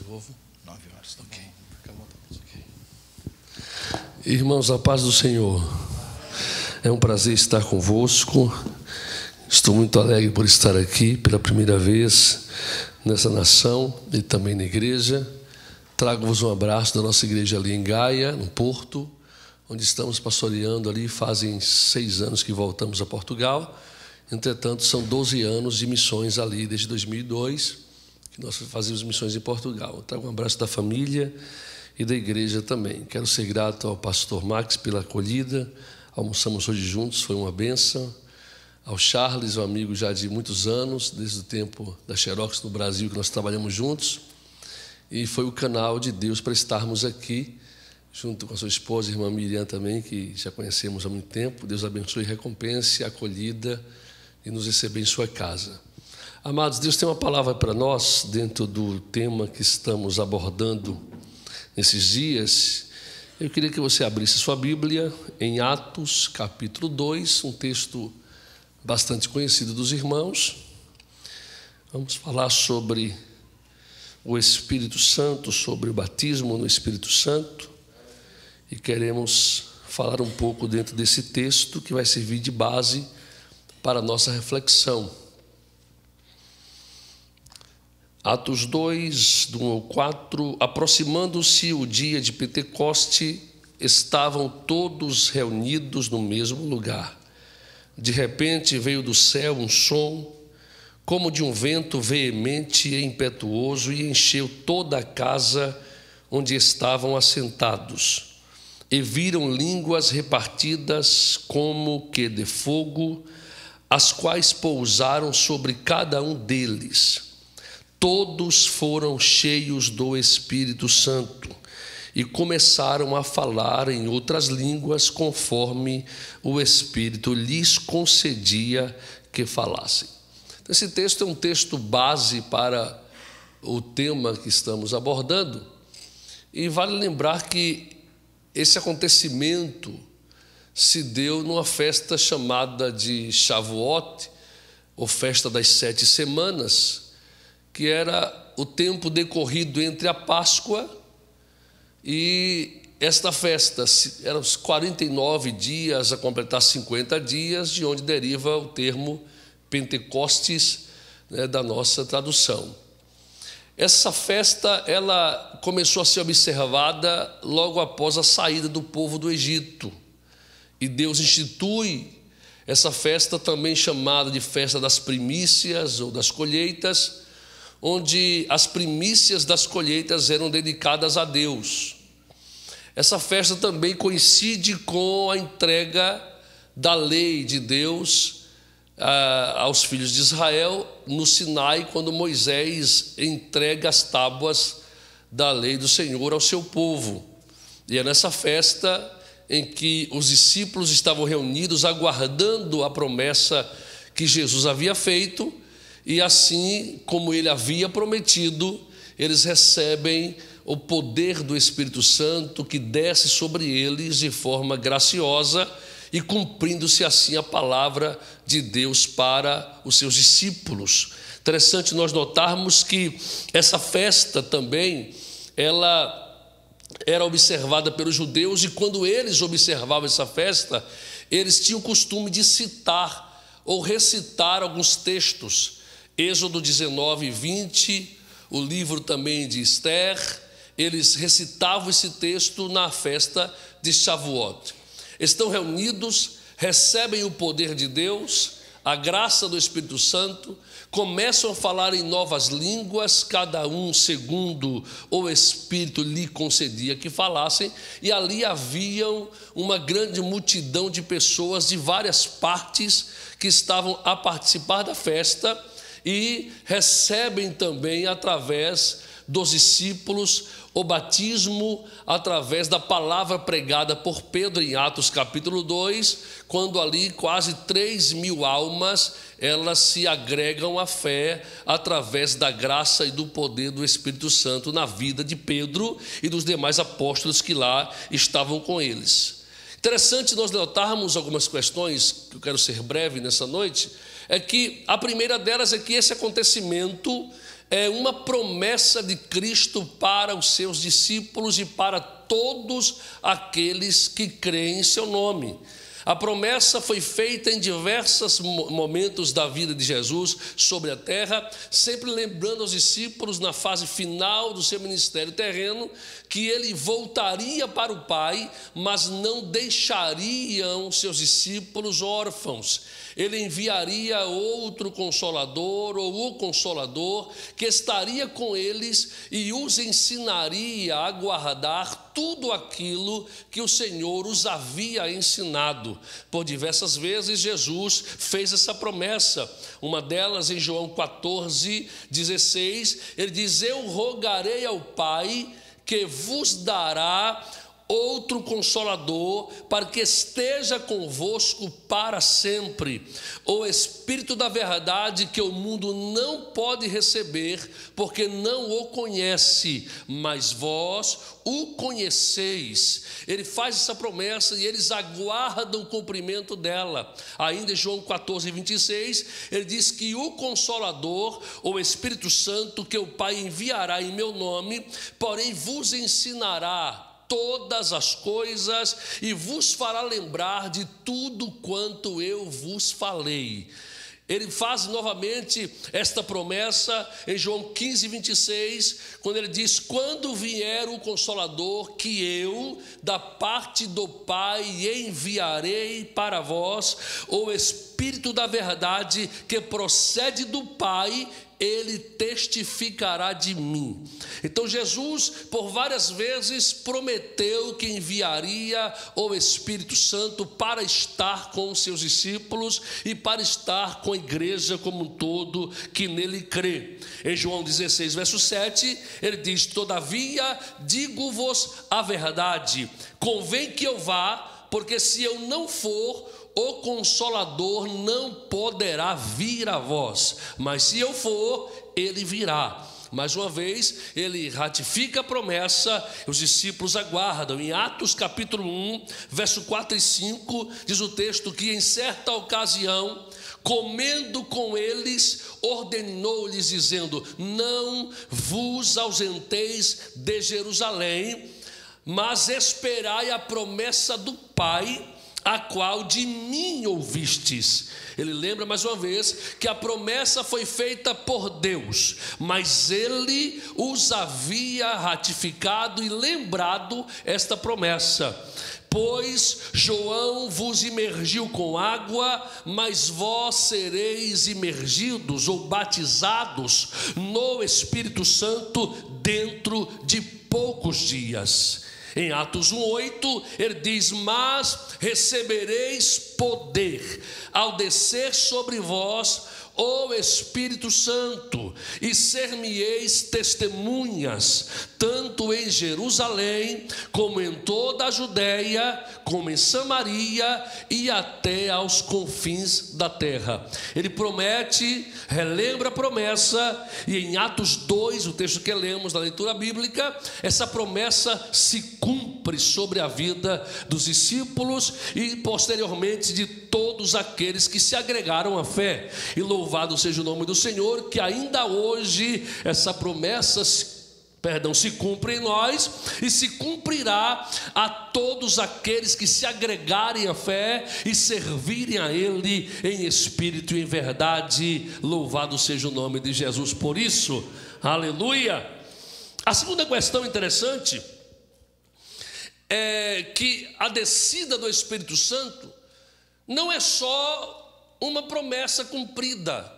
novo? 9 horas, ok. Irmãos, a paz do Senhor. É um prazer estar convosco. Estou muito alegre por estar aqui pela primeira vez nessa nação e também na igreja. Trago-vos um abraço da nossa igreja ali em Gaia, no Porto, onde estamos pastoreando ali. Fazem 6 anos que voltamos a Portugal. Entretanto, são 12 anos de missões ali, desde 2002, que nós fazemos missões em Portugal. Trago um abraço da família e da igreja também. Quero ser grato ao pastor Max pela acolhida. Almoçamos hoje juntos, foi uma bênção. Ao Charles, um amigo já de muitos anos, desde o tempo da Xerox no Brasil, que nós trabalhamos juntos. E foi o canal de Deus para estarmos aqui, junto com a sua esposa, a irmã Miriam também, que já conhecemos há muito tempo. Deus abençoe, recompense, acolhida e nos receber em sua casa. Amados, Deus tem uma palavra para nós dentro do tema que estamos abordando nesses dias. Eu queria que você abrisse sua Bíblia em Atos, capítulo 2, um texto bastante conhecido dos irmãos. Vamos falar sobre o Espírito Santo, sobre o batismo no Espírito Santo, e queremos falar um pouco dentro desse texto que vai servir de base para a nossa reflexão. Atos 2, do 1 ao 4, aproximando-se o dia de Pentecoste, estavam todos reunidos no mesmo lugar. De repente veio do céu um som, como de um vento veemente e impetuoso, e encheu toda a casa onde estavam assentados. E viram línguas repartidas como que de fogo, as quais pousaram sobre cada um deles. Todos foram cheios do Espírito Santo e começaram a falar em outras línguas, conforme o Espírito lhes concedia que falassem. Esse texto é um texto base para o tema que estamos abordando, e vale lembrar que esse acontecimento se deu numa festa chamada de Shavuot, ou Festa das 7 Semanas, que era o tempo decorrido entre a Páscoa e esta festa. Eram os 49 dias a completar 50 dias, de onde deriva o termo Pentecostes, da nossa tradução. Essa festa ela começou a ser observada logo após a saída do povo do Egito. E Deus institui essa festa também chamada de Festa das Primícias ou das Colheitas, onde as primícias das colheitas eram dedicadas a Deus. Essa festa também coincide com a entrega da lei de Deus aos filhos de Israel no Sinai, quando Moisés entrega as tábuas da lei do Senhor ao seu povo. E é nessa festa em que os discípulos estavam reunidos aguardando a promessa que Jesus havia feito, e assim como ele havia prometido, eles recebem o poder do Espírito Santo que desce sobre eles de forma graciosa, e cumprindo-se assim a palavra de Deus para os seus discípulos. Interessante nós notarmos que essa festa também, ela era observada pelos judeus, e quando eles observavam essa festa, eles tinham o costume de citar ou recitar alguns textos. Êxodo 19, 20, o livro também de Esther, eles recitavam esse texto na festa de Shavuot. Estão reunidos, recebem o poder de Deus, a graça do Espírito Santo, começam a falar em novas línguas, cada um segundo o Espírito lhe concedia que falassem, e ali haviam uma grande multidão de pessoas de várias partes que estavam a participar da festa, e recebem também através dos discípulos o batismo através da palavra pregada por Pedro em Atos capítulo 2, quando ali quase 3.000 almas, elas se agregam à fé através da graça e do poder do Espírito Santo na vida de Pedro e dos demais apóstolos que lá estavam com eles. Interessante nós notarmos algumas questões, que eu quero ser breve nessa noite, é que a primeira delas é que esse acontecimento é uma promessa de Cristo para os seus discípulos e para todos aqueles que creem em seu nome. A promessa foi feita em diversos momentos da vida de Jesus sobre a terra, sempre lembrando aos discípulos na fase final do seu ministério terreno que ele voltaria para o Pai, mas não deixariam seus discípulos órfãos. Ele enviaria outro Consolador ou o Consolador que estaria com eles e os ensinaria a guardar tudo aquilo que o Senhor os havia ensinado. Por diversas vezes Jesus fez essa promessa. Uma delas em João 14:16, ele diz: eu rogarei ao Pai que vos dará outro Consolador, para que esteja convosco para sempre, o Espírito da verdade, que o mundo não pode receber, porque não o conhece, mas vós o conheceis. Ele faz essa promessa e eles aguardam o cumprimento dela. Ainda em João 14:26, ele diz que o Consolador, o Espírito Santo, que o Pai enviará em meu nome, porém vos ensinará todas as coisas e vos fará lembrar de tudo quanto eu vos falei. Ele faz novamente esta promessa em João 15:26, quando ele diz: quando vier o Consolador, que eu, da parte do Pai, enviarei para vós, o Espírito da verdade, que procede do Pai, ele testificará de mim. Então Jesus por várias vezes prometeu que enviaria o Espírito Santo para estar com os seus discípulos e para estar com a igreja como um todo que nele crê. Em João 16:7, ele diz: todavia digo-vos a verdade, convém que eu vá, porque se eu não for, o Consolador não poderá vir a vós, mas se eu for, ele virá. Mais uma vez, ele ratifica a promessa, os discípulos aguardam. Em Atos capítulo 1, verso 4 e 5, diz o texto que em certa ocasião, comendo com eles, ordenou-lhes dizendo: não vos ausenteis de Jerusalém, mas esperai a promessa do Pai, a qual de mim ouvistes. Ele lembra mais uma vez que a promessa foi feita por Deus, mas ele os havia ratificado e lembrado esta promessa. Pois João vos imergiu com água, mas vós sereis imergidos ou batizados no Espírito Santo dentro de poucos dias. Em Atos 1:8, ele diz: mas recebereis poder ao descer sobre vós o Espírito Santo, e ser-me-eis testemunhas, tanto em Jerusalém, como em toda a Judéia, como em Samaria e até aos confins da terra. Ele promete, relembra a promessa, e em Atos 2, o texto que lemos na leitura bíblica, essa promessa se cumpre sobre a vida dos discípulos e posteriormente de todos aqueles que se agregaram à fé. E louvado seja o nome do Senhor, que ainda hoje essa promessa se cumpre em nós e se cumprirá a todos aqueles que se agregarem à fé e servirem a Ele em espírito e em verdade. Louvado seja o nome de Jesus por isso. Aleluia. A segunda questão interessante é que a descida do Espírito Santo não é só uma promessa cumprida,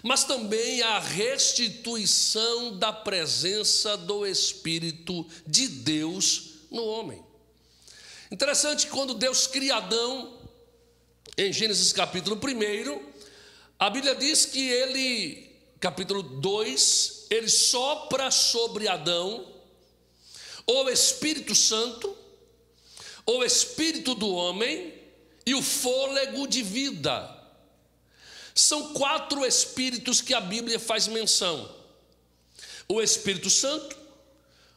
mas também a restituição da presença do Espírito de Deus no homem. Interessante que quando Deus cria Adão, em Gênesis capítulo 1, a Bíblia diz que ele, capítulo 2, ele sopra sobre Adão o Espírito Santo, o Espírito do homem e o fôlego de vida. São 4 espíritos que a Bíblia faz menção: o Espírito Santo,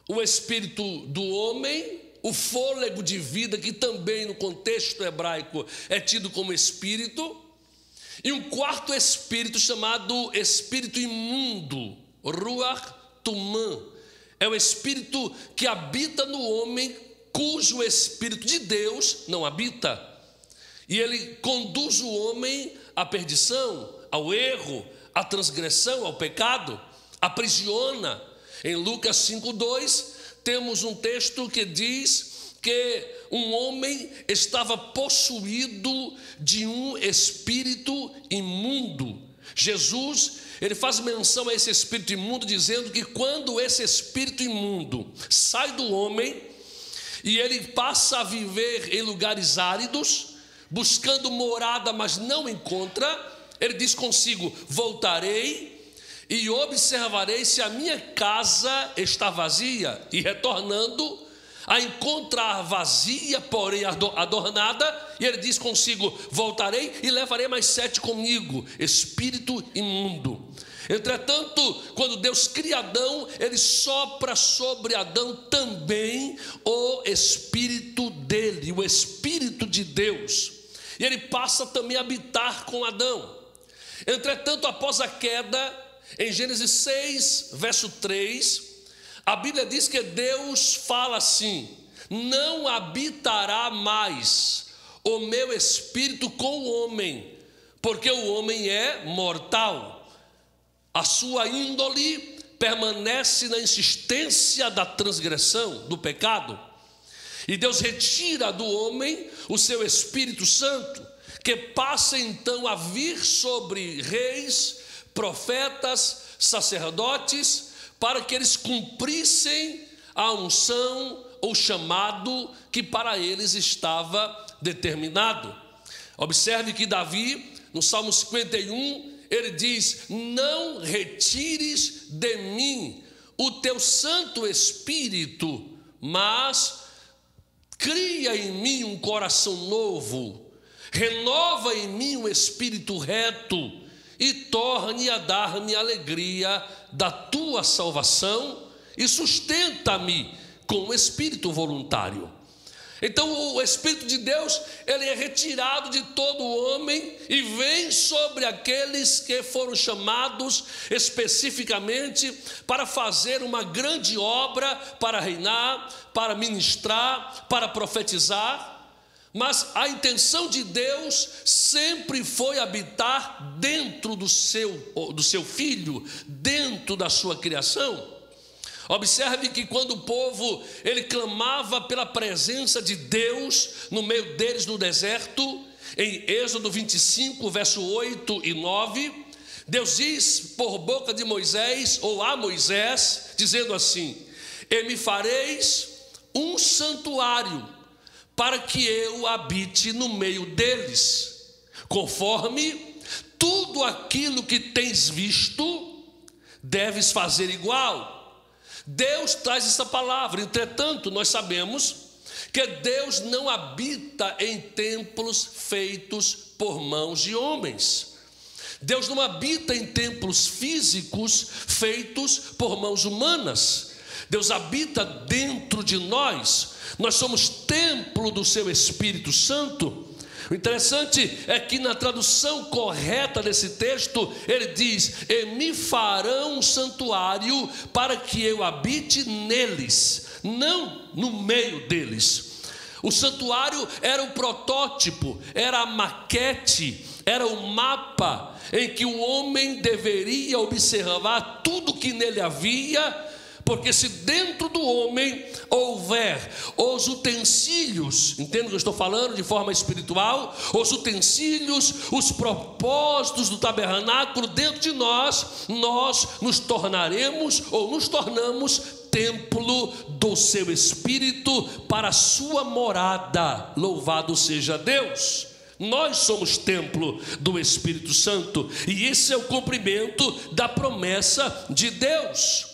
o Espírito do homem, o fôlego de vida, que também no contexto hebraico é tido como espírito, e um 4º espírito chamado espírito imundo. Ruach Tumã é o espírito que habita no homem, cujo espírito de Deus não habita. E ele conduz o homem à perdição, ao erro, à transgressão, ao pecado, aprisiona. Em Lucas 5:2, temos um texto que diz que um homem estava possuído de um espírito imundo. Jesus, ele faz menção a esse espírito imundo, dizendo que quando esse espírito imundo sai do homem e ele passa a viver em lugares áridos, buscando morada, mas não encontra, ele diz consigo: voltarei e observarei se a minha casa está vazia, e retornando, a encontrar vazia, porém adornada, e ele diz consigo: voltarei e levarei mais 7 comigo, espírito imundo. Entretanto, quando Deus cria Adão, ele sopra sobre Adão também o espírito dele, o espírito de Deus, e ele passa também a habitar com Adão. Entretanto, após a queda, em Gênesis 6, verso 3, a Bíblia diz que Deus fala assim: não habitará mais o meu espírito com o homem, porque o homem é mortal. A sua índole permanece na insistência da transgressão, do pecado. E Deus retira do homem o seu Espírito Santo, que passa então a vir sobre reis, profetas, sacerdotes, para que eles cumprissem a unção ou chamado que para eles estava determinado. Observe que Davi, no Salmo 51, ele diz: não retires de mim o teu Santo Espírito, mas cria em mim um coração novo, renova em mim um espírito reto, e torne a dar-me alegria da tua salvação, e sustenta-me com o espírito voluntário. Então o Espírito de Deus, ele é retirado de todo homem e vem sobre aqueles que foram chamados especificamente para fazer uma grande obra, para reinar, para ministrar, para profetizar. Mas a intenção de Deus sempre foi habitar dentro do seu filho, dentro da sua criação. Observe que quando o povo, ele clamava pela presença de Deus no meio deles no deserto, em Êxodo 25, verso 8 e 9, Deus diz por boca de Moisés, ou a Moisés, dizendo assim: e me fareis um santuário, para que eu habite no meio deles, conforme tudo aquilo que tens visto, deves fazer igual. Deus traz essa palavra. Entretanto, nós sabemos que Deus não habita em templos feitos por mãos de homens. Deus não habita em templos físicos feitos por mãos humanas. Deus habita dentro de nós. Nós somos templo do seu Espírito Santo. O interessante é que na tradução correta desse texto, ele diz: e me farão um santuário para que eu habite neles, não no meio deles. O santuário era o protótipo, era a maquete, era o mapa em que o homem deveria observar tudo que nele havia. Porque se dentro do homem houver os utensílios, entende o que eu estou falando de forma espiritual? Os utensílios, os propósitos do tabernáculo dentro de nós, nós nos tornaremos ou nos tornamos templo do seu Espírito para a sua morada. Louvado seja Deus! Nós somos templo do Espírito Santo, e esse é o cumprimento da promessa de Deus.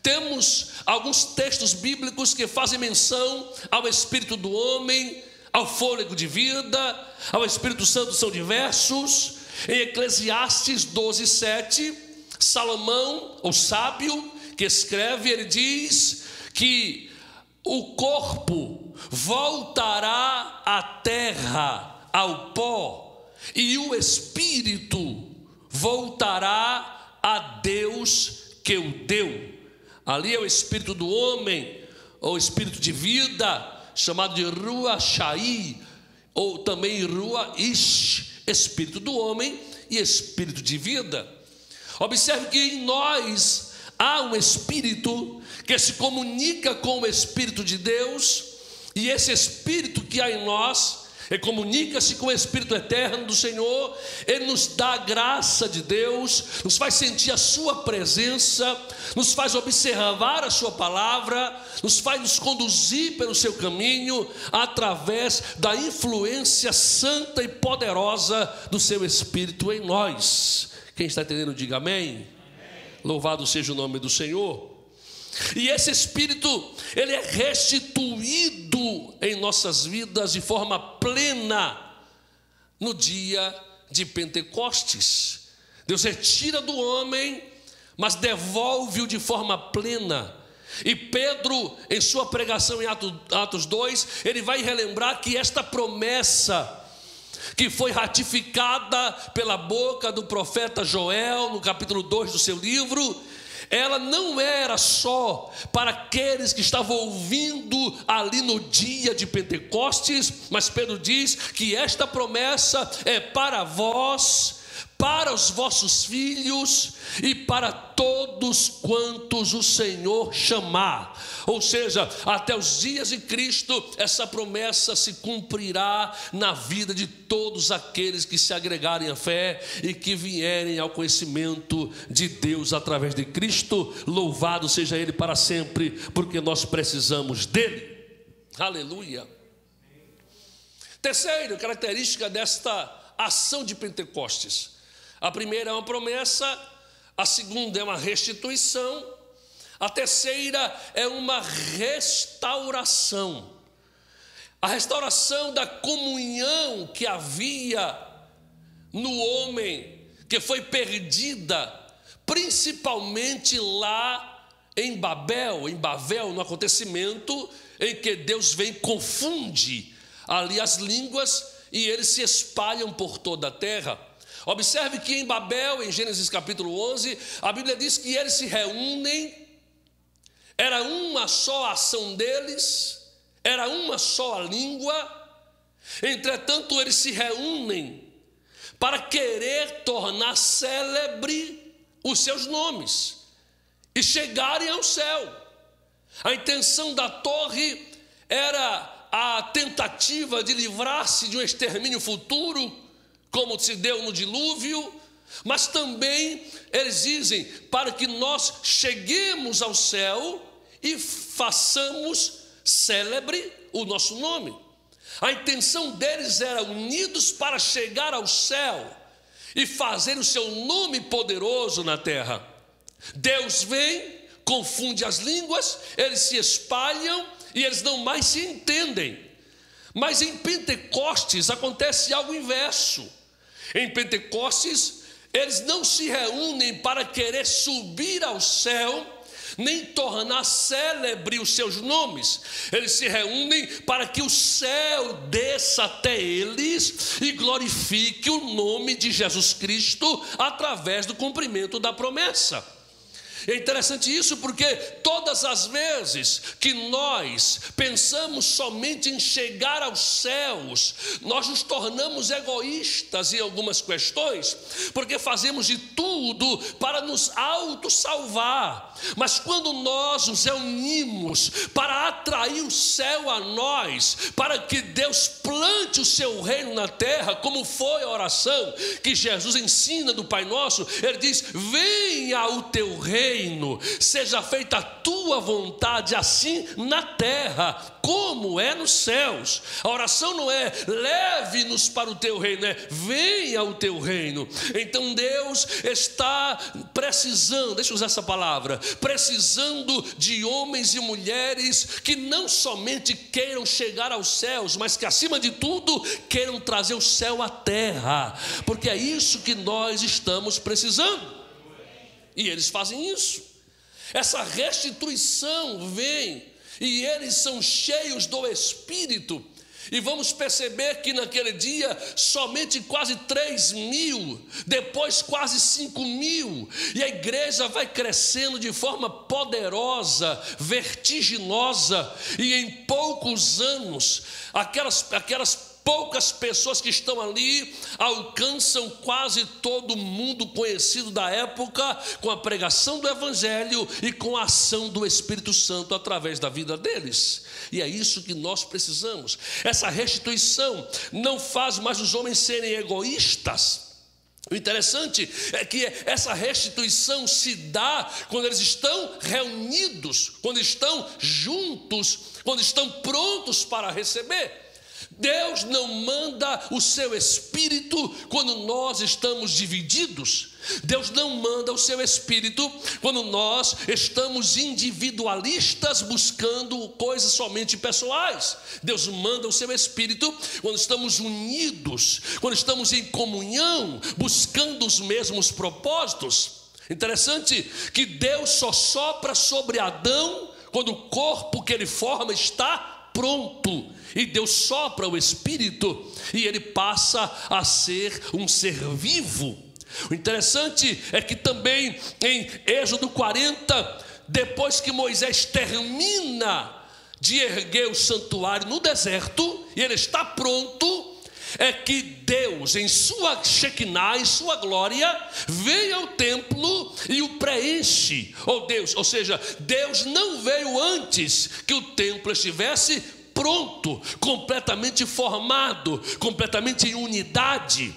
Temos alguns textos bíblicos que fazem menção ao Espírito do homem, ao fôlego de vida, ao Espírito Santo, são diversos. Em Eclesiastes 12:7, Salomão, o sábio, que escreve, ele diz que o corpo voltará à terra, ao pó, e o espírito voltará a Deus que o deu. Ali é o espírito do homem, ou espírito de vida, chamado de Ruach Shai, ou também Ruach Ish, espírito do homem e espírito de vida. Observe que em nós há um espírito que se comunica com o Espírito de Deus, e esse espírito que há em nós, ele comunica-se com o Espírito eterno do Senhor. Ele nos dá a graça de Deus, nos faz sentir a sua presença, nos faz observar a sua palavra, nos faz nos conduzir pelo seu caminho, através da influência santa e poderosa do seu Espírito em nós. Quem está entendendo, diga amém. Amém. Louvado seja o nome do Senhor. E esse Espírito, ele é restituído em nossas vidas de forma plena no dia de Pentecostes. Deus retira do homem, mas devolve-o de forma plena. E Pedro, em sua pregação em Atos 2, ele vai relembrar que esta promessa, que foi ratificada pela boca do profeta Joel, no capítulo 2 do seu livro, ela não era só para aqueles que estavam ouvindo ali no dia de Pentecostes, mas Pedro diz que esta promessa é para vós, para os vossos filhos e para todos quantos o Senhor chamar. Ou seja, até os dias de Cristo, essa promessa se cumprirá na vida de todos aqueles que se agregarem à fé e que vierem ao conhecimento de Deus através de Cristo. Louvado seja Ele para sempre, porque nós precisamos dEle. Aleluia. Terceira característica desta ação de Pentecostes: a primeira é uma promessa, a segunda é uma restituição, a terceira é uma restauração. A restauração da comunhão que havia no homem, que foi perdida, principalmente lá em Babel, no acontecimento em que Deus vem e confunde ali as línguas e eles se espalham por toda a terra. Observe que em Babel, em Gênesis capítulo 11, a Bíblia diz que eles se reúnem, era uma só a ação deles, era uma só a língua. Entretanto, eles se reúnem para querer tornar célebre os seus nomes e chegarem ao céu. A intenção da torre era a tentativa de livrar-se de um extermínio futuro, como se deu no dilúvio, mas também eles dizem para que nós cheguemos ao céu e façamos célebre o nosso nome. A intenção deles era unidos para chegar ao céu e fazer o seu nome poderoso na terra. Deus vem, confunde as línguas, eles se espalham e eles não mais se entendem. Mas em Pentecostes acontece algo inverso. Em Pentecostes, eles não se reúnem para querer subir ao céu, nem tornar célebre os seus nomes. Eles se reúnem para que o céu desça até eles e glorifique o nome de Jesus Cristo através do cumprimento da promessa. É interessante isso, porque todas as vezes que nós pensamos somente em chegar aos céus, nós nos tornamos egoístas em algumas questões, porque fazemos de tudo para nos autossalvar. Mas quando nós nos reunimos para atrair o céu a nós, para que Deus plante o seu reino na terra, como foi a oração que Jesus ensina do Pai Nosso, ele diz: venha o teu reino, seja feita a tua vontade, assim na terra como é nos céus. A oração não é leve-nos para o teu reino, é venha o teu reino. Então Deus está precisando, deixa eu usar essa palavra, precisando de homens e mulheres que não somente queiram chegar aos céus, mas que acima de tudo queiram trazer o céu à terra, porque é isso que nós estamos precisando. E eles fazem isso. Essa restituição vem, e eles são cheios do Espírito, E vamos perceber que naquele dia somente quase 3.000, depois quase 5.000, e a igreja vai crescendo de forma poderosa, vertiginosa, e em poucos anos, aquelas poucas pessoas que estão ali alcançam quase todo mundo conhecido da época, com a pregação do Evangelho e com a ação do Espírito Santo através da vida deles. E é isso que nós precisamos. Essa restituição não faz mais os homens serem egoístas. O interessante é que essa restituição se dá quando eles estão reunidos, quando estão juntos, quando estão prontos para receber. Deus não manda o seu Espírito quando nós estamos divididos. Deus não manda o seu Espírito quando nós estamos individualistas, buscando coisas somente pessoais. Deus manda o seu Espírito quando estamos unidos, quando estamos em comunhão, buscando os mesmos propósitos. Interessante que Deus só sopra sobre Adão quando o corpo que ele forma está pronto, e Deus sopra o Espírito e ele passa a ser um ser vivo. O interessante é que também em Êxodo 40, depois que Moisés termina de erguer o santuário no deserto e ele está pronto, é que Deus, em sua Shekinah, em sua glória, vem ao templo e o preenche. Ou seja, Deus não veio antes que o templo estivesse pronto, completamente formado, completamente em unidade.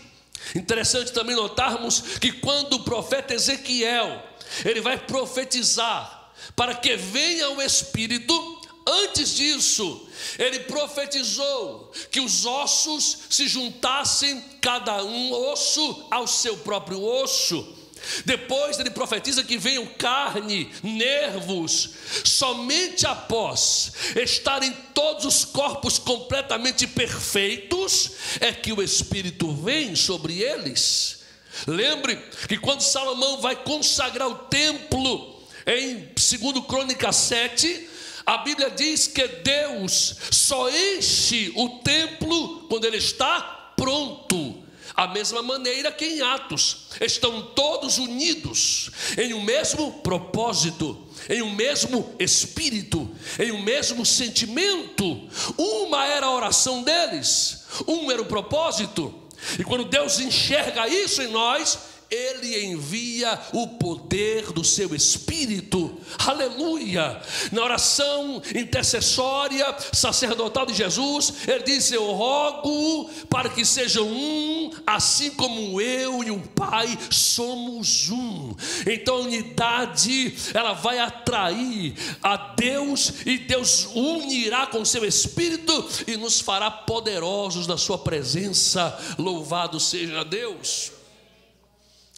Interessante também notarmos que quando o profeta Ezequiel, ele vai profetizar para que venha o Espírito, antes disso, ele profetizou que os ossos se juntassem, cada um osso ao seu próprio osso. Depois ele profetiza que venham carne, nervos. Somente após estarem todos os corpos completamente perfeitos é que o Espírito vem sobre eles. Lembre que quando Salomão vai consagrar o templo em 2 Crônicas 7, a Bíblia diz que Deus só enche o templo quando ele está pronto. A mesma maneira que em Atos, estão todos unidos em um mesmo propósito, em um mesmo espírito, em um mesmo sentimento. Uma era a oração deles, um era o propósito. E quando Deus enxerga isso em nós, Ele envia o poder do seu Espírito, aleluia. Na oração intercessória sacerdotal de Jesus, ele diz: eu rogo para que sejam um, assim como eu e o Pai somos um. Então a unidade, ela vai atrair a Deus, e Deus unirá com o seu Espírito e nos fará poderosos na sua presença. Louvado seja Deus.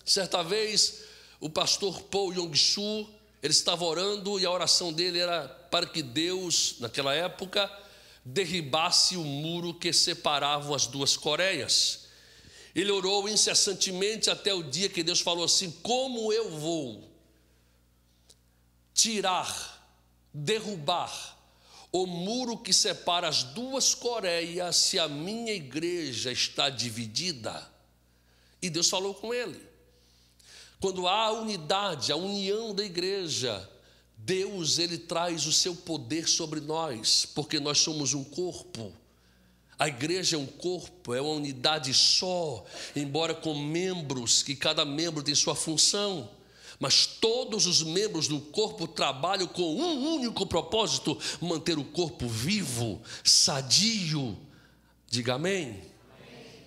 Certa vez, o pastor Paul Yong-Soo, ele estava orando, e a oração dele era para que Deus, naquela época, derribasse o muro que separava as duas Coreias. Ele orou incessantemente até o dia que Deus falou assim: como eu vou tirar, derrubar o muro que separa as duas Coreias se a minha igreja está dividida? E Deus falou com ele. Quando há a unidade, a união da igreja, Deus, ele traz o seu poder sobre nós, porque nós somos um corpo. A igreja é um corpo, é uma unidade só, embora com membros, que cada membro tem sua função, mas todos os membros do corpo trabalham com um único propósito: manter o corpo vivo, sadio. Diga amém. Amém.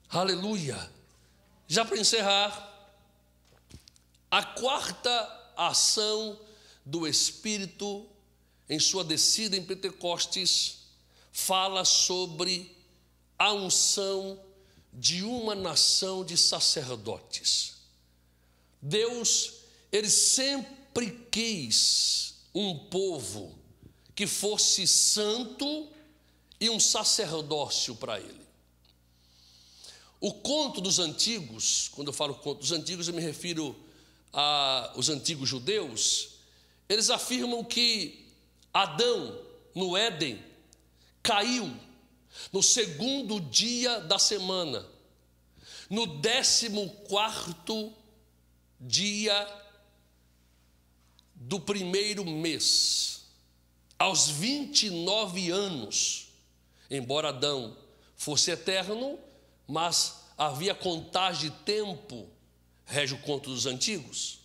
Aleluia. Já para encerrar, a quarta ação do Espírito em sua descida em Pentecostes fala sobre a unção de uma nação de sacerdotes. Deus, ele sempre quis um povo que fosse santo e um sacerdócio para ele. O conto dos antigos, quando eu falo conto dos antigos, eu me refiro os antigos judeus. Eles afirmam que Adão, no Éden, caiu, no segundo dia da semana, no 14º dia do primeiro mês, aos 29 anos, embora Adão fosse eterno, mas havia contagem de tempo, rege o conto dos antigos.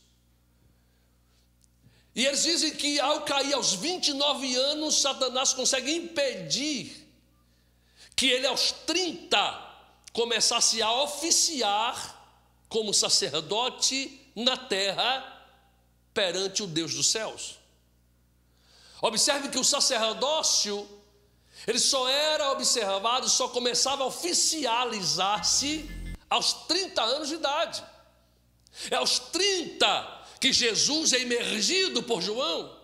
E eles dizem que ao cair aos 29 anos, Satanás consegue impedir que ele aos 30 começasse a oficiar como sacerdote na terra perante o Deus dos céus. Observe que o sacerdócio, ele só era observado, só começava a oficializar-se aos 30 anos de idade. É aos 30 que Jesus é imergido por João.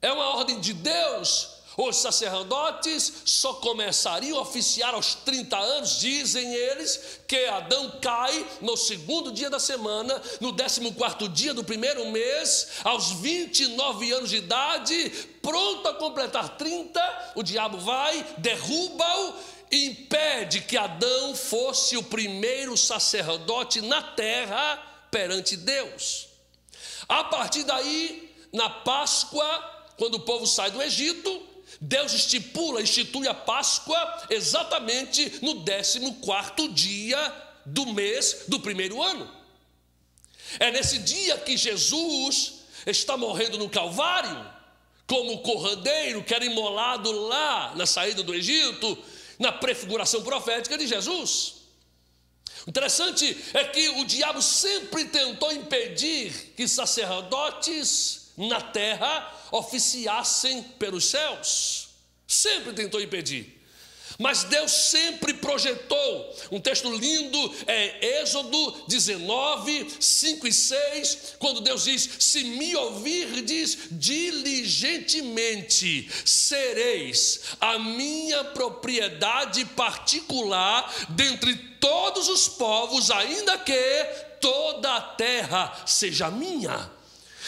É uma ordem de Deus. Os sacerdotes só começariam a oficiar aos 30 anos, dizem eles, que Adão cai no segundo dia da semana, no 14º dia do primeiro mês, aos 29 anos de idade, pronto a completar 30, o diabo vai, derruba-o e impede que Adão fosse o primeiro sacerdote na terra perante Deus. A partir daí, na Páscoa, quando o povo sai do Egito, Deus institui a Páscoa exatamente no 14º dia do mês do primeiro ano. É nesse dia que Jesus está morrendo no Calvário, como cordeiro que era imolado lá na saída do Egito, na prefiguração profética de Jesus. O interessante é que o diabo sempre tentou impedir que sacerdotes na terra oficiassem pelos céus. Sempre tentou impedir. Mas Deus sempre projetou. Um texto lindo é Êxodo 19, 5 e 6, quando Deus diz: se me ouvirdes diligentemente, sereis a minha propriedade particular dentre todos os povos, ainda que toda a terra seja minha.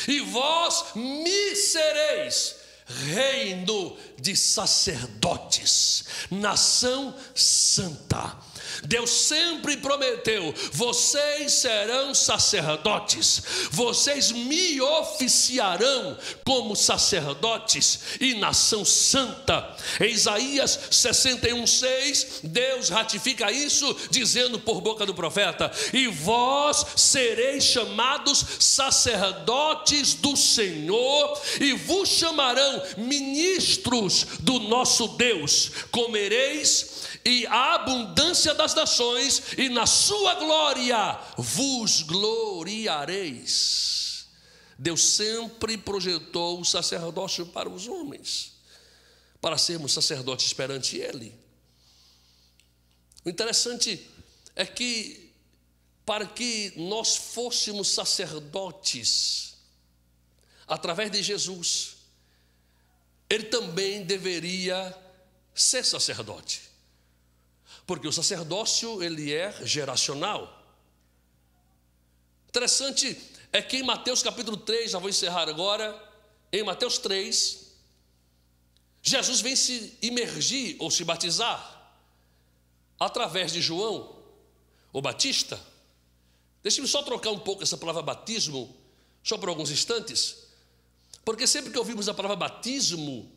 E vós me sereis reino de sacerdotes, nação santa. Deus sempre prometeu: vocês serão sacerdotes, vocês me oficiarão como sacerdotes e nação santa. Em Isaías 61:6, Deus ratifica isso, dizendo por boca do profeta: e vós sereis chamados sacerdotes do Senhor, e vos chamarão ministros do nosso Deus. Comereis e a abundância das nações, e na sua glória vos gloriareis. Deus sempre projetou o sacerdócio para os homens, para sermos sacerdotes perante Ele. O interessante é que, para que nós fôssemos sacerdotes através de Jesus, Ele também deveria ser sacerdote. Porque o sacerdócio, ele é geracional. Interessante é que em Mateus capítulo 3, já vou encerrar agora, em Mateus 3, Jesus vem se imergir ou se batizar através de João, o Batista. Deixe-me só trocar um pouco essa palavra batismo, só por alguns instantes, porque sempre que ouvimos a palavra batismo,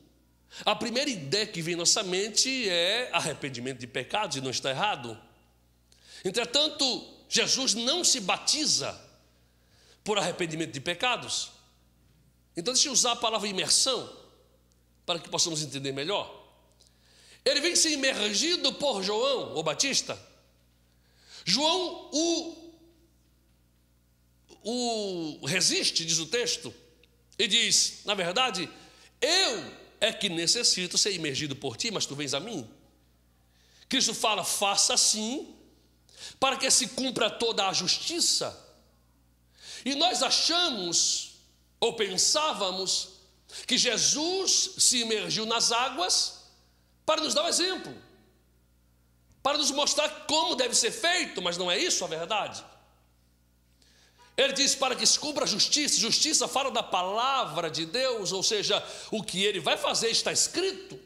a primeira ideia que vem em nossa mente é arrependimento de pecados, e não está errado. Entretanto, Jesus não se batiza por arrependimento de pecados. Então deixa eu usar a palavra imersão, para que possamos entender melhor. Ele vem ser imergido por João, o Batista. João o resiste, diz o texto, e diz: na verdade, eu é que necessito ser imergido por ti, mas tu vens a mim. Cristo fala: faça assim, para que se cumpra toda a justiça. E nós achamos, ou pensávamos, que Jesus se imergiu nas águas para nos dar um exemplo, para nos mostrar como deve ser feito, mas não é isso a verdade. Ele diz: para que se cumpra a justiça. Justiça fala da palavra de Deus, ou seja, o que ele vai fazer está escrito.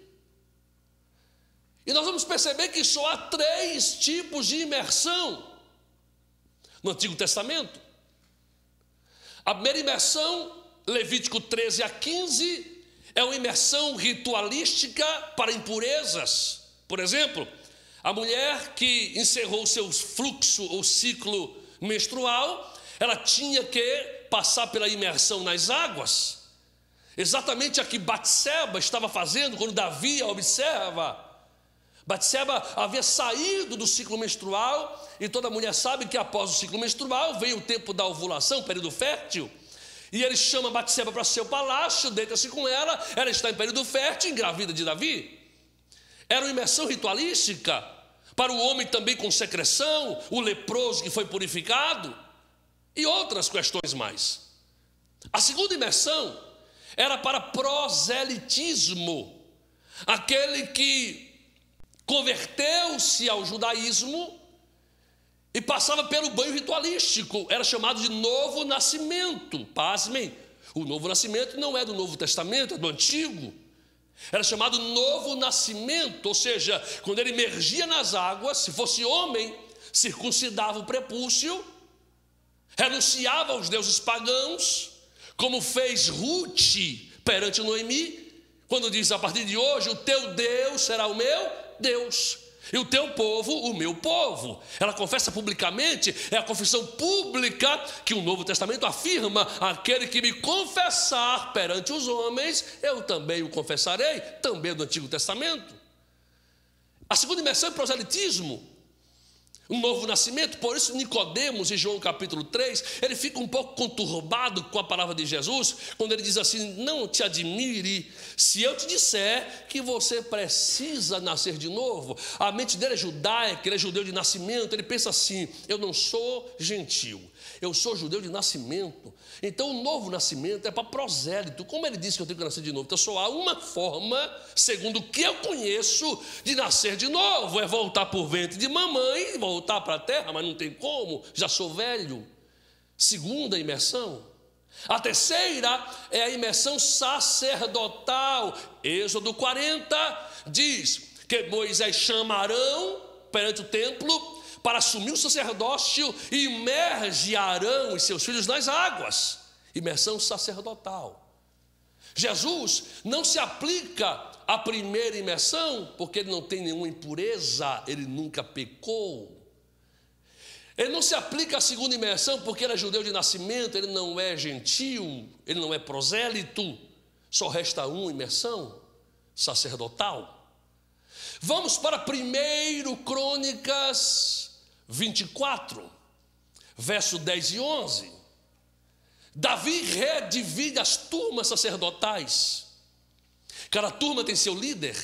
E nós vamos perceber que só há 3 tipos de imersão no Antigo Testamento. A primeira imersão, Levítico 13 a 15, é uma imersão ritualística para impurezas. Por exemplo, a mulher que encerrou seu fluxo ou ciclo menstrual, ela tinha que passar pela imersão nas águas. Exatamente a que Batseba estava fazendo quando Davi a observa. Batseba havia saído do ciclo menstrual, e toda mulher sabe que após o ciclo menstrual vem o tempo da ovulação, período fértil. E ele chama Batseba para seu palácio, deita-se com ela, ela está em período fértil, engravida de Davi. Era uma imersão ritualística, para o homem também com secreção, o leproso que foi purificado, e outras questões mais. A segunda imersão era para proselitismo, aquele que converteu-se ao judaísmo e passava pelo banho ritualístico, era chamado de novo nascimento. Pasmem, o novo nascimento não é do Novo Testamento, é do Antigo. Era chamado novo nascimento, ou seja, quando ele emergia nas águas, se fosse homem, circuncidava o prepúcio, renunciava aos deuses pagãos, como fez Ruth perante Noemi, quando diz: a partir de hoje o teu Deus será o meu Deus, e o teu povo, o meu povo. Ela confessa publicamente, é a confissão pública que o Novo Testamento afirma: aquele que me confessar perante os homens, eu também o confessarei, também do Antigo Testamento. A segunda imersão é proselitismo, um novo nascimento. Por isso Nicodemos, em João capítulo 3, ele fica um pouco conturbado com a palavra de Jesus, quando ele diz assim: não te admire se eu te disser que você precisa nascer de novo. A mente dele é judaica, ele é judeu de nascimento. Ele pensa assim: eu não sou gentil, eu sou judeu de nascimento, então o novo nascimento é para prosélito. Como ele disse que eu tenho que nascer de novo? Então só há uma forma, segundo o que eu conheço, de nascer de novo: é voltar por ventre de mamãe, voltar para a terra, mas não tem como, já sou velho. Segunda imersão. A terceira é a imersão sacerdotal. Êxodo 40 diz que Moisés chama Arão perante o templo para assumir o sacerdócio e imerge Arão e seus filhos nas águas. Imersão sacerdotal. Jesus não se aplica à primeira imersão, porque ele não tem nenhuma impureza, ele nunca pecou. Ele não se aplica à segunda imersão, porque ele é judeu de nascimento, ele não é gentil, ele não é prosélito. Só resta uma imersão sacerdotal. Vamos para 1 Crônicas 24, verso 10 e 11. Davi redivide as turmas sacerdotais. Cada turma tem seu líder.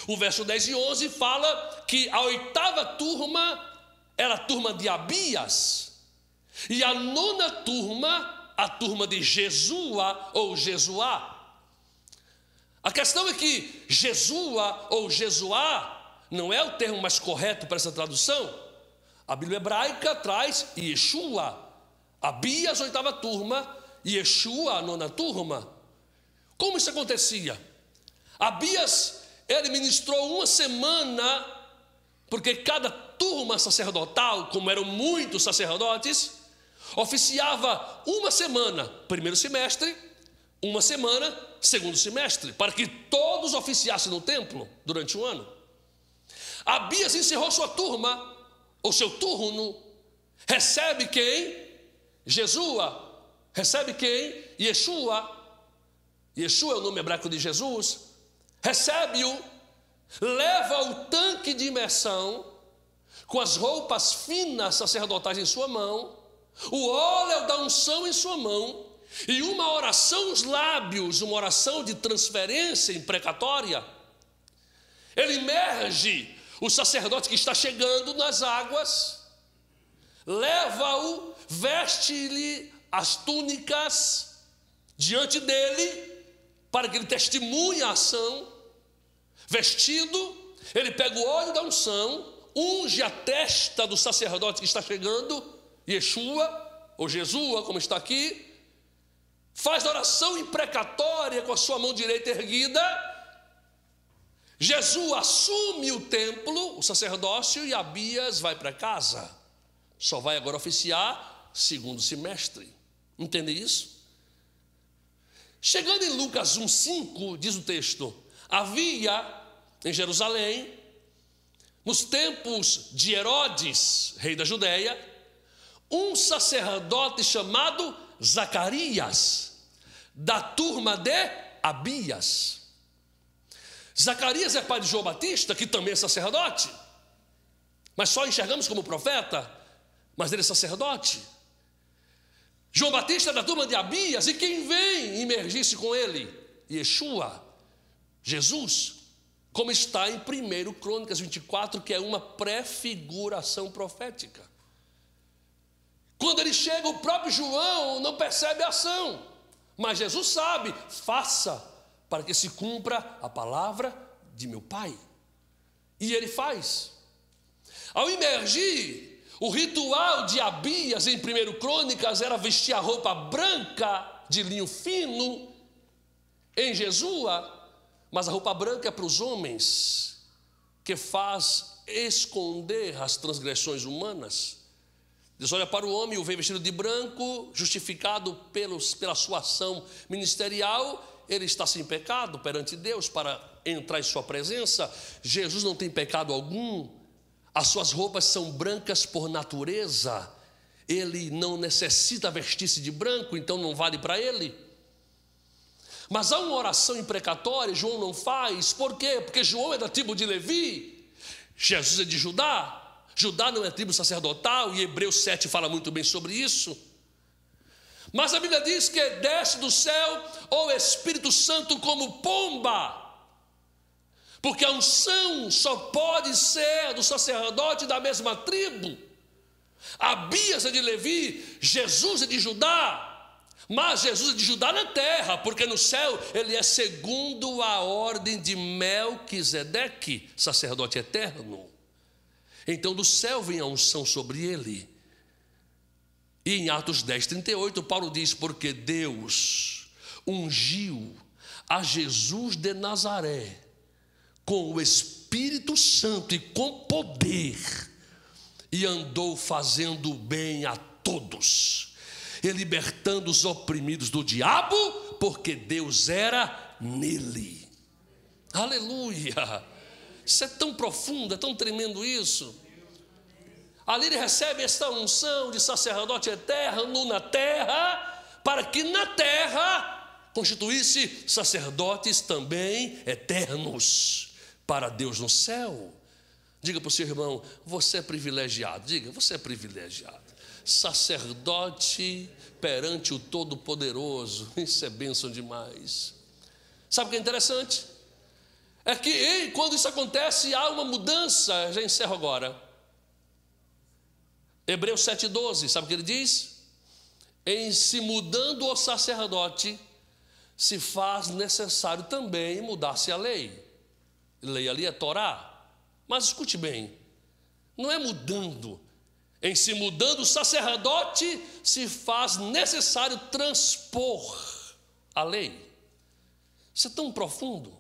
O verso 10 e 11 fala que a 8ª turma era a turma de Abias, e a 9ª turma, a turma de Jesua ou Jesuá. A questão é que Jesua ou Jesuá não é o termo mais correto para essa tradução. A Bíblia hebraica traz Yeshua, Abias, 8ª turma, Yeshua, a 9ª turma. Como isso acontecia? Abias, ele ministrou uma semana, porque cada turma sacerdotal, como eram muitos sacerdotes, oficiava uma semana, primeiro semestre, uma semana, segundo semestre, para que todos oficiassem no templo durante um ano. Abias encerrou sua turma, ou seu turno. Recebe quem? Jesua. Recebe quem? Yeshua. Yeshua é o nome hebraico de Jesus. Recebe-o, leva o tanque de imersão, com as roupas finas sacerdotais em sua mão, o óleo da unção em sua mão, e uma oração nos lábios, uma oração de transferência imprecatória. Ele imerge o sacerdote que está chegando nas águas, leva-o, veste-lhe as túnicas diante dele, para que ele testemunhe a ação. Vestido, ele pega o óleo da unção, unge a testa do sacerdote que está chegando, Yeshua, ou Jesua, como está aqui, faz oração imprecatória com a sua mão direita erguida, Jesus assume o templo, o sacerdócio, e Abias vai para casa. Só vai agora oficiar segundo semestre. Entende isso? Chegando em Lucas 1,5, diz o texto: havia em Jerusalém, nos tempos de Herodes, rei da Judéia, um sacerdote chamado Zacarias, da turma de Abias. Zacarias é pai de João Batista, que também é sacerdote, mas só enxergamos como profeta, mas ele é sacerdote. João Batista é da turma de Abias, e quem vem imergir-se com ele? Yeshua, Jesus, como está em 1 Crônicas 24, que é uma prefiguração profética. Quando ele chega, o próprio João não percebe a ação, mas Jesus sabe: faça para que se cumpra a palavra de meu Pai. E ele faz. Ao imergir, o ritual de Abias em 1 Crônicas era vestir a roupa branca de linho fino em Jesua, mas a roupa branca é para os homens, que faz esconder as transgressões humanas. Deus olha para o homem e o vê vestido de branco, justificado pela sua ação ministerial. Ele está sem pecado perante Deus para entrar em sua presença. Jesus não tem pecado algum. As suas roupas são brancas por natureza. Ele não necessita vestir-se de branco, então não vale para ele. Mas há uma oração imprecatória, João não faz. Por quê? Porque João é da tribo de Levi, Jesus é de Judá. Judá não é tribo sacerdotal, e Hebreus 7 fala muito bem sobre isso. Mas a Bíblia diz que desce do céu o Espírito Santo como pomba, porque a unção só pode ser do sacerdote da mesma tribo. Abias é de Levi, Jesus é de Judá. Mas Jesus é de Judá na terra, porque no céu ele é segundo a ordem de Melquisedeque, sacerdote eterno. Então do céu vem a unção sobre ele. E em Atos 10:38, Paulo diz: porque Deus ungiu a Jesus de Nazaré com o Espírito Santo e com poder, e andou fazendo bem a todos, e libertando os oprimidos do diabo, porque Deus era nele. Aleluia! Isso é tão profundo, é tão tremendo isso. Ali ele recebe esta unção de sacerdote eterno na terra, para que na terra constituísse sacerdotes também eternos para Deus no céu. Diga para o seu irmão: você é privilegiado. Diga: você é privilegiado. Sacerdote perante o Todo-Poderoso. Isso é bênção demais. Sabe o que é interessante? É que quando isso acontece, há uma mudança. Já encerro agora. Hebreus 7:12, sabe o que ele diz? Em se mudando o sacerdote, se faz necessário também mudar-se a lei. Lei ali é Torá. Mas escute bem, não é mudando. Em se mudando o sacerdote, se faz necessário transpor a lei. Isso é tão profundo.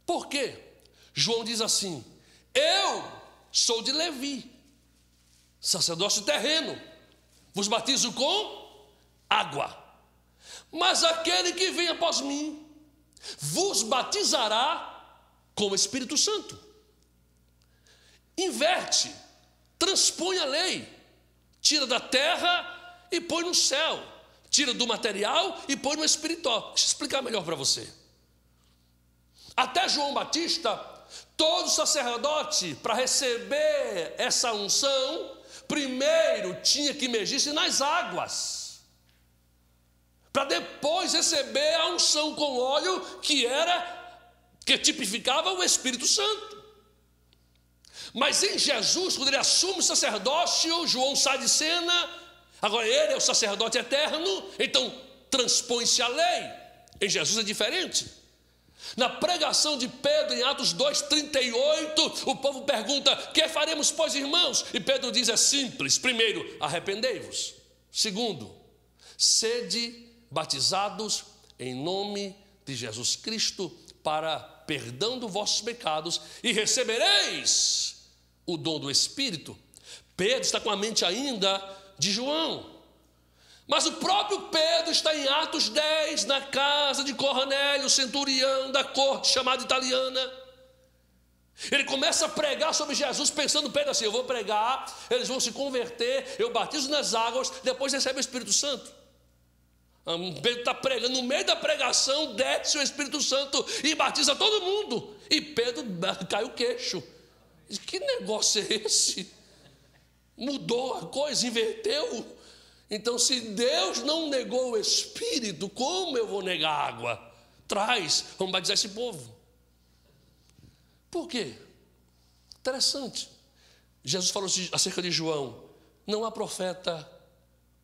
Por quê? João diz assim: eu sou de Levi, sacerdócio terreno, vos batizo com água, mas aquele que vem após mim vos batizará com o Espírito Santo. Inverte, transpõe a lei, tira da terra e põe no céu, tira do material e põe no espiritual. Deixa eu explicar melhor para você. Até João Batista, todo sacerdote, para receber essa unção, primeiro tinha que imergir-se nas águas, para depois receber a unção com óleo, que tipificava o Espírito Santo. Mas em Jesus, quando ele assume o sacerdócio, João sai de cena. Agora ele é o sacerdote eterno, então transpõe-se a lei. Em Jesus é diferente. Na pregação de Pedro em Atos 2:38, o povo pergunta: que faremos, pois, irmãos? E Pedro diz: é simples. Primeiro, arrependei-vos. Segundo, sede batizados em nome de Jesus Cristo para perdão dos vossos pecados e recebereis o dom do Espírito. Pedro está com a mente ainda de João. Mas o próprio Pedro está em Atos 10, na casa de Cornélio, centurião da corte chamada italiana. Ele começa a pregar sobre Jesus, pensando, Pedro, assim, eu vou pregar, eles vão se converter, eu batizo nas águas, depois recebe o Espírito Santo. Pedro está pregando, no meio da pregação, desce o Espírito Santo e batiza todo mundo. E Pedro cai o queixo. Que negócio é esse? Mudou a coisa, inverteu. Então, se Deus não negou o Espírito, como eu vou negar a água? Traz, vamos batizar esse povo. Por quê? Interessante. Jesus falou acerca de João: não há profeta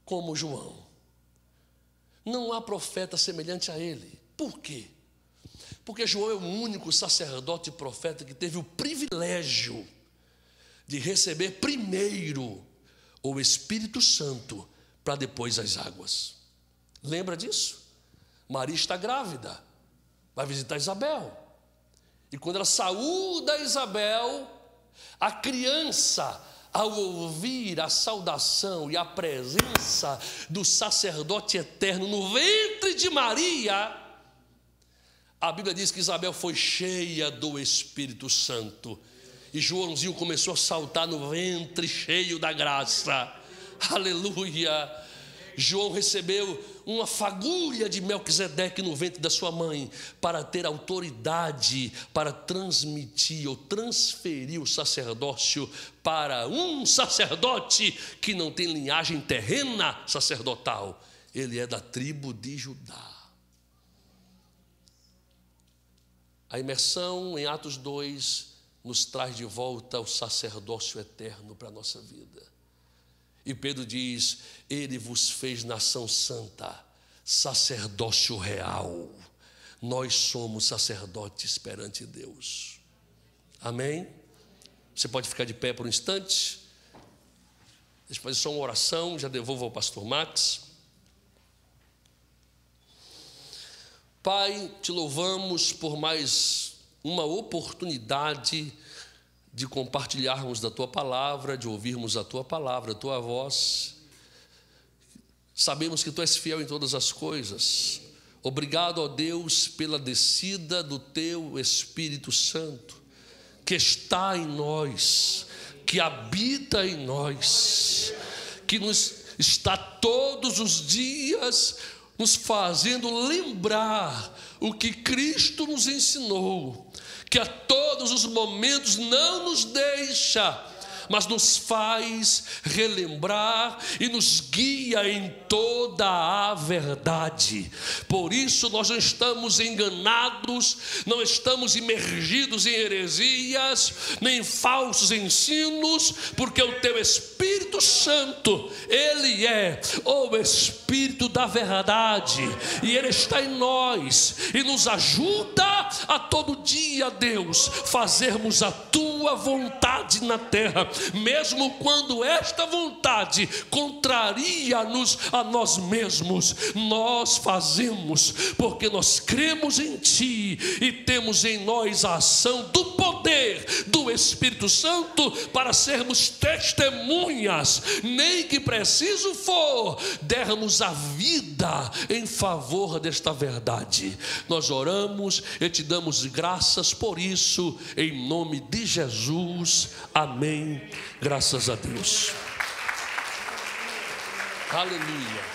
como João. Não há profeta semelhante a ele. Por quê? Porque João é o único sacerdote e profeta que teve o privilégio de receber primeiro o Espírito Santo para depois as águas. Lembra disso? Maria está grávida, vai visitar Isabel. E quando ela saúda Isabel, a criança, ao ouvir a saudação e a presença do sacerdote eterno no ventre de Maria, a Bíblia diz que Isabel foi cheia do Espírito Santo. E Joãozinho começou a saltar no ventre cheio da graça. Aleluia! João recebeu uma fagulha de Melquisedeque no ventre da sua mãe, para ter autoridade para transmitir ou transferir o sacerdócio para um sacerdote que não tem linhagem terrena sacerdotal. Ele é da tribo de Judá. A imersão em Atos 2 nos traz de volta o sacerdócio eterno para a nossa vida. E Pedro diz: ele vos fez nação santa, sacerdócio real. Nós somos sacerdotes perante Deus. Amém? Você pode ficar de pé por um instante. Deixa eu fazer só uma oração, já devolvo ao pastor Max. Pai, te louvamos por mais uma oportunidade de compartilharmos da Tua palavra, de ouvirmos a Tua palavra, a Tua voz. Sabemos que Tu és fiel em todas as coisas. Obrigado, ó Deus, pela descida do Teu Espírito Santo, que está em nós, que habita em nós, que nos está todos os dias nos fazendo lembrar o que Cristo nos ensinou, que a todos os momentos não nos deixa, mas nos faz relembrar e nos guia em toda a verdade. Por isso nós não estamos enganados, não estamos imergidos em heresias, nem em falsos ensinos, porque o Teu Espírito Santo, Ele é o Espírito da verdade, e Ele está em nós, e nos ajuda a todo dia, Deus, fazermos a Tua vontade na terra, mesmo quando esta vontade contraria-nos a nós mesmos. Nós fazemos porque nós cremos em Ti e temos em nós a ação do poder do Espírito Santo para sermos testemunhas, nem que preciso for, dermos a vida em favor desta verdade. Nós oramos e Te damos graças por isso, em nome de Jesus. Amém. Graças a Deus. Aleluia.